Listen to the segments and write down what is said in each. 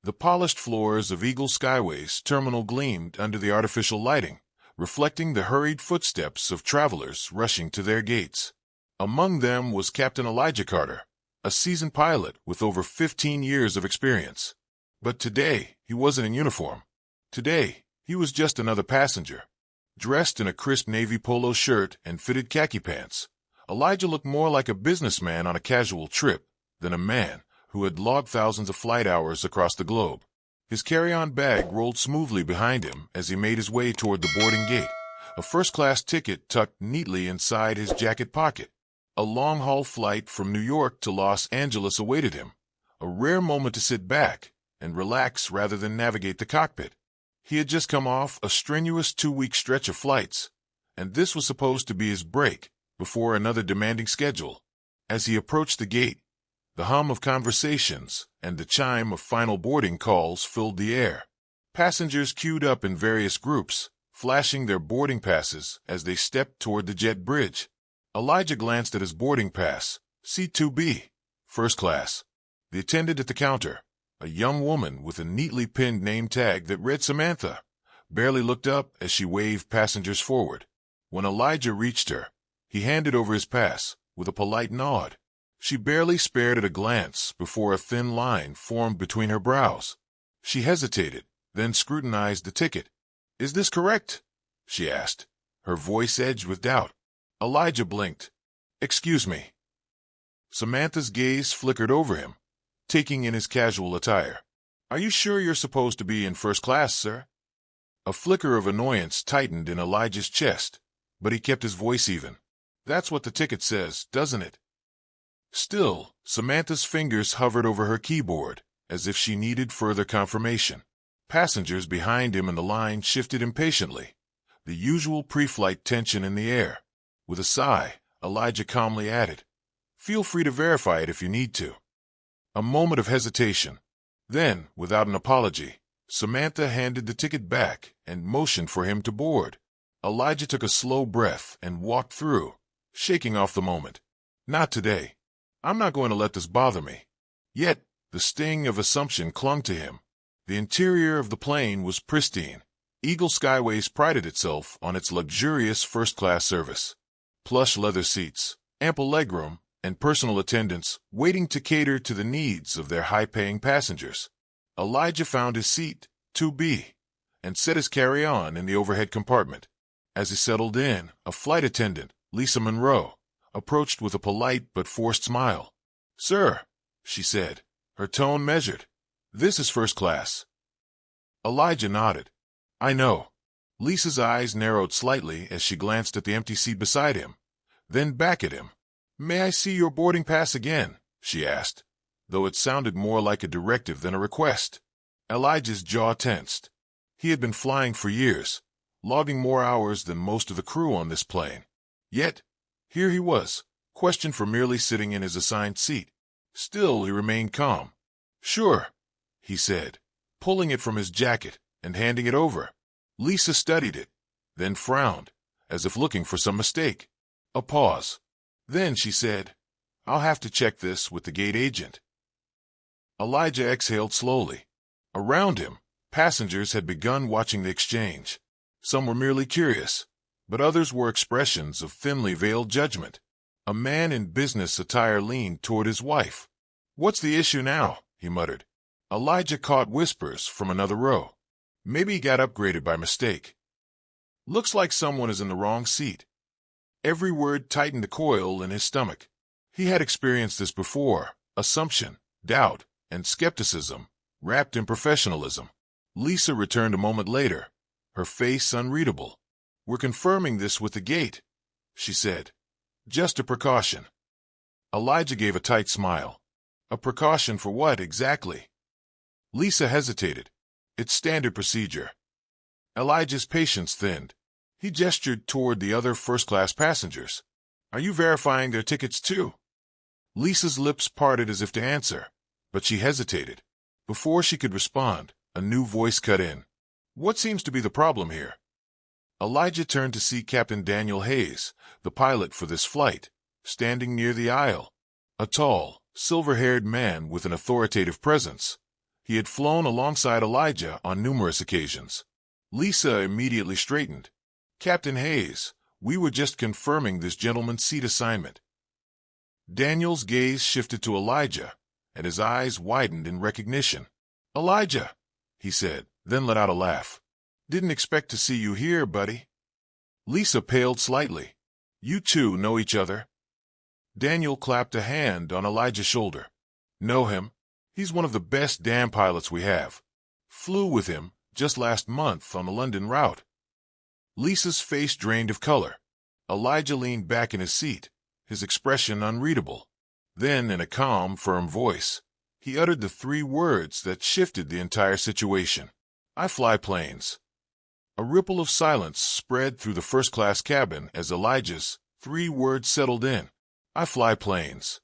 The polished floors of Eagle Skyway's terminal gleamed under the artificial lighting, reflecting the hurried footsteps of travelers rushing to their gates. Among them was Captain Elijah Carter, a seasoned pilot with over 15 years of experience. But today, he wasn't in uniform. Today, he was just another passenger. Dressed in a crisp navy polo shirt and fitted khaki pants, Elijah looked more like a businessman on a casual trip than a man who had logged thousands of flight hours across the globe. His carry-on bag rolled smoothly behind him as he made his way toward the boarding gate, a first-class ticket tucked neatly inside his jacket pocket. A long-haul flight from New York to Los Angeles awaited him, a rare moment to sit back and relax rather than navigate the cockpit. He had just come off a strenuous 2-week stretch of flights, and this was supposed to be his break before another demanding schedule. As he approached the gate, the hum of conversations and the chime of final boarding calls filled the air. Passengers queued up in various groups, flashing their boarding passes as they stepped toward the jet bridge. Elijah glanced at his boarding pass, C2B, first class. The attendant at the counter, a young woman with a neatly pinned name tag that read Samantha, barely looked up as she waved passengers forward. When Elijah reached her, he handed over his pass with a polite nod. She barely spared it a glance before a thin line formed between her brows. She hesitated, then scrutinized the ticket. "Is this correct?" she asked, her voice edged with doubt. Elijah blinked. "Excuse me." Samantha's gaze flickered over him, taking in his casual attire. "Are you sure you're supposed to be in first class, sir?" A flicker of annoyance tightened in Elijah's chest, but he kept his voice even. "That's what the ticket says, doesn't it?" Still, Samantha's fingers hovered over her keyboard, as if she needed further confirmation. Passengers behind him in the line shifted impatiently, the usual pre-flight tension in the air. With a sigh, Elijah calmly added, "Feel free to verify it if you need to." A moment of hesitation. Then, without an apology, Samantha handed the ticket back and motioned for him to board. Elijah took a slow breath and walked through, shaking off the moment. "Not today. I'm not going to let this bother me." Yet, the sting of assumption clung to him. The interior of the plane was pristine. Eagle Skyways prided itself on its luxurious first-class service. Plush leather seats, ample legroom, and personal attendants waiting to cater to the needs of their high-paying passengers. Elijah found his seat, 2B, and set his carry-on in the overhead compartment. As he settled in, a flight attendant, Lisa Monroe, approached with a polite but forced smile. "Sir," she said, her tone measured, "this is first class." Elijah nodded. "I know." Lisa's eyes narrowed slightly as she glanced at the empty seat beside him, then back at him. "May I see your boarding pass again?" she asked, though it sounded more like a directive than a request. Elijah's jaw tensed. He had been flying for years, logging more hours than most of the crew on this plane. Yet, here he was, questioned for merely sitting in his assigned seat. Still, he remained calm. "Sure," he said, pulling it from his jacket and handing it over. Lisa studied it, then frowned, as if looking for some mistake. A pause. Then she said, "I'll have to check this with the gate agent." Elijah exhaled slowly. Around him, passengers had begun watching the exchange. Some were merely curious, but others were expressions of thinly veiled judgment. A man in business attire leaned toward his wife. "What's the issue now?" he muttered. Elijah caught whispers from another row. "Maybe he got upgraded by mistake." "Looks like someone is in the wrong seat." Every word tightened the coil in his stomach. He had experienced this before: assumption, doubt, and skepticism, wrapped in professionalism. Lisa returned a moment later, her face unreadable. "We're confirming this with the gate," she said. "Just a precaution." Elijah gave a tight smile. "A precaution for what, exactly?" Lisa hesitated. "It's standard procedure." Elijah's patience thinned. He gestured toward the other first-class passengers. "Are you verifying their tickets too?" Lisa's lips parted as if to answer, but she hesitated. Before she could respond, a new voice cut in. "What seems to be the problem here?" Elijah turned to see Captain Daniel Hayes, the pilot for this flight, standing near the aisle. A tall, silver-haired man with an authoritative presence, He had flown alongside Elijah on numerous occasions. Lisa immediately straightened. "Captain Hayes, we were just confirming this gentleman's seat assignment." Daniel's gaze shifted to Elijah, and his eyes widened in recognition. "Elijah," he said, then let out a laugh. "Didn't expect to see you here, buddy." Lisa paled slightly. "You two know each other?" Daniel clapped a hand on Elijah's shoulder. "Know him? He's one of the best damn pilots we have. Flew with him just last month on the London route." Lisa's face drained of color. Elijah leaned back in his seat, his expression unreadable. Then, in a calm, firm voice, he uttered the three words that shifted the entire situation. "I fly planes." A ripple of silence spread through the first-class cabin as Elijah's three words settled in. "I fly planes."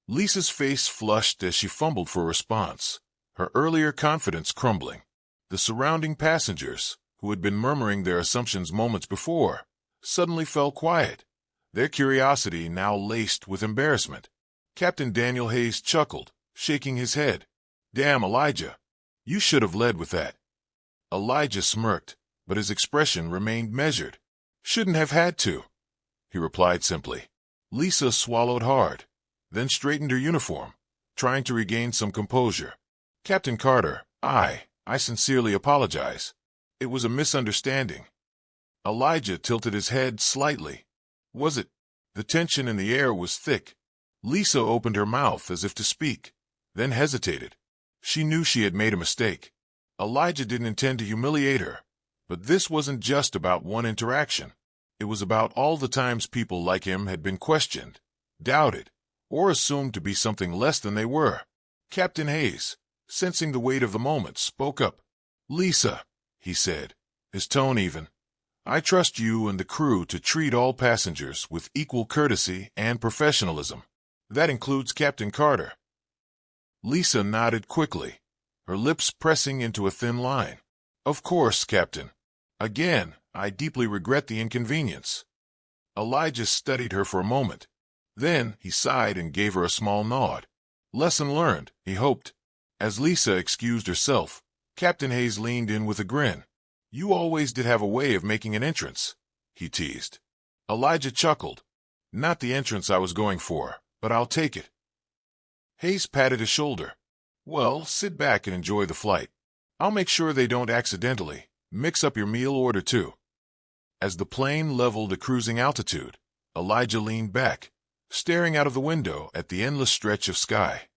Lisa's face flushed as she fumbled for a response, her earlier confidence crumbling. The surrounding passengers, who had been murmuring their assumptions moments before, suddenly fell quiet, their curiosity now laced with embarrassment. Captain Daniel Hayes chuckled, shaking his head. "Damn, Elijah, you should have led with that." Elijah smirked, but his expression remained measured. "Shouldn't have had to," he replied simply. Lisa swallowed hard, then straightened her uniform, trying to regain some composure. "Captain Carter, I sincerely apologize. It was a misunderstanding." Elijah tilted his head slightly. "Was it?" The tension in the air was thick. Lisa opened her mouth as if to speak, then hesitated. She knew she had made a mistake. Elijah didn't intend to humiliate her, but this wasn't just about one interaction. It was about all the times people like him had been questioned, doubted, or assumed to be something less than they were. Captain Hayes, sensing the weight of the moment, spoke up. "Lisa," he said, his tone even, "I trust you and the crew to treat all passengers with equal courtesy and professionalism. That includes Captain Carter." Lisa nodded quickly, her lips pressing into a thin line. "Of course, Captain. Again, I deeply regret the inconvenience." Elijah studied her for a moment. Then he sighed and gave her a small nod. Lesson learned, he hoped. As Lisa excused herself, Captain Hayes leaned in with a grin. "You always did have a way of making an entrance," he teased. Elijah chuckled. "Not the entrance I was going for, but I'll take it." Hayes patted his shoulder. "Well, sit back and enjoy the flight. I'll make sure they don't accidentally mix up your meal order too." As the plane leveled at cruising altitude, Elijah leaned back, staring out of the window at the endless stretch of sky.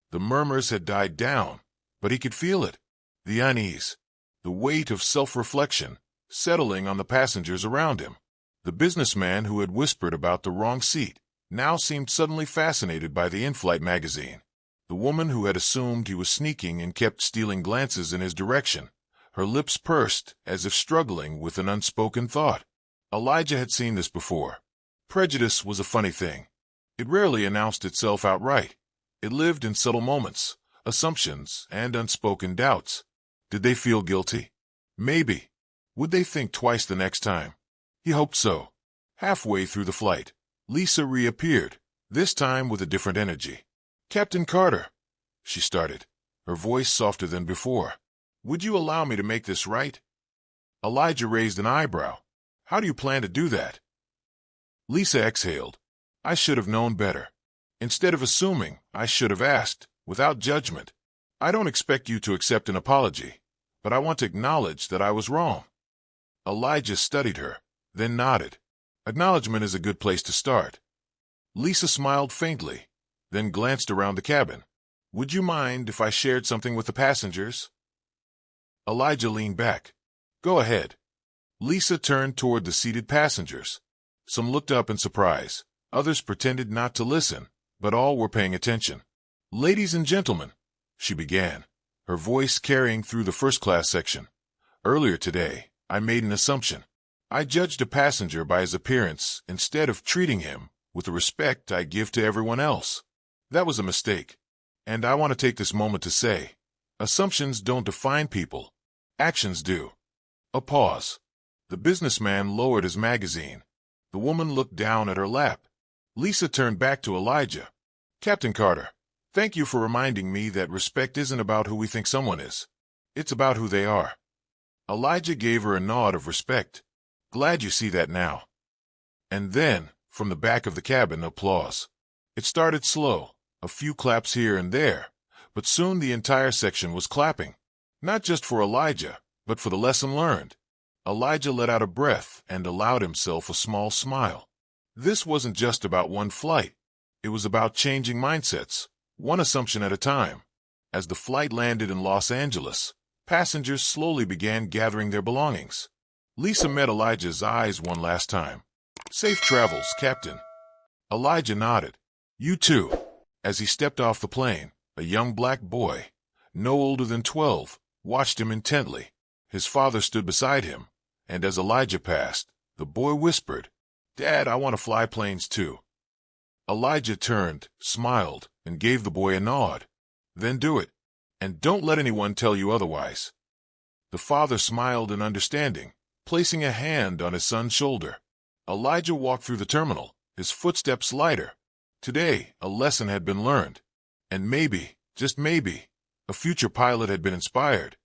The murmurs had died down, but he could feel it. The unease, the weight of self-reflection, settling on the passengers around him. The businessman who had whispered about the wrong seat now seemed suddenly fascinated by the in-flight magazine. The woman who had assumed he was sneaking and kept stealing glances in his direction, her lips pursed as if struggling with an unspoken thought. Elijah had seen this before. Prejudice was a funny thing. It rarely announced itself outright. It lived in subtle moments, assumptions, and unspoken doubts. Did they feel guilty? Maybe. Would they think twice the next time? He hoped so. Halfway through the flight, Lisa reappeared, this time with a different energy. "Captain Carter," she started, her voice softer than before. "Would you allow me to make this right?" Elijah raised an eyebrow. "How do you plan to do that?" Lisa exhaled. "I should have known better. Instead of assuming, I should have asked, without judgment. I don't expect you to accept an apology, but I want to acknowledge that I was wrong." Elijah studied her, then nodded. "Acknowledgement is a good place to start." Lisa smiled faintly, then glanced around the cabin. "Would you mind if I shared something with the passengers?" Elijah leaned back. "Go ahead." Lisa turned toward the seated passengers. Some looked up in surprise. Others pretended not to listen, but all were paying attention. "Ladies and gentlemen," she began, her voice carrying through the first-class section. "Earlier today, I made an assumption. I judged a passenger by his appearance instead of treating him with the respect I give to everyone else. That was a mistake, and I want to take this moment to say, assumptions don't define people. Actions do." A pause. The businessman lowered his magazine. The woman looked down at her lap. Lisa turned back to Elijah. "Captain Carter, Thank you for reminding me that respect isn't about who we think someone is. It's about who they are. Elijah gave her a nod of respect. Glad you see that now. And then, from the back of the cabin, applause. It started slow, a few claps here and there, but soon the entire section was clapping. Not just for Elijah, but for the lesson learned. Elijah let out a breath and allowed himself a small smile. This wasn't just about one flight. It was about changing mindsets, one assumption at a time. As the flight landed in Los Angeles, passengers slowly began gathering their belongings. Lisa met Elijah's eyes one last time. Safe travels, Captain. Elijah nodded. You too. As he stepped off the plane, a young black boy, no older than 12, watched him intently. His father stood beside him, and as Elijah passed, the boy whispered, Dad, I want to fly planes too. Elijah turned, smiled, and gave the boy a nod. Then do it, and don't let anyone tell you otherwise. The father smiled in understanding, placing a hand on his son's shoulder. Elijah walked through the terminal, his footsteps lighter. Today, a lesson had been learned, and maybe, just maybe, a future pilot had been inspired.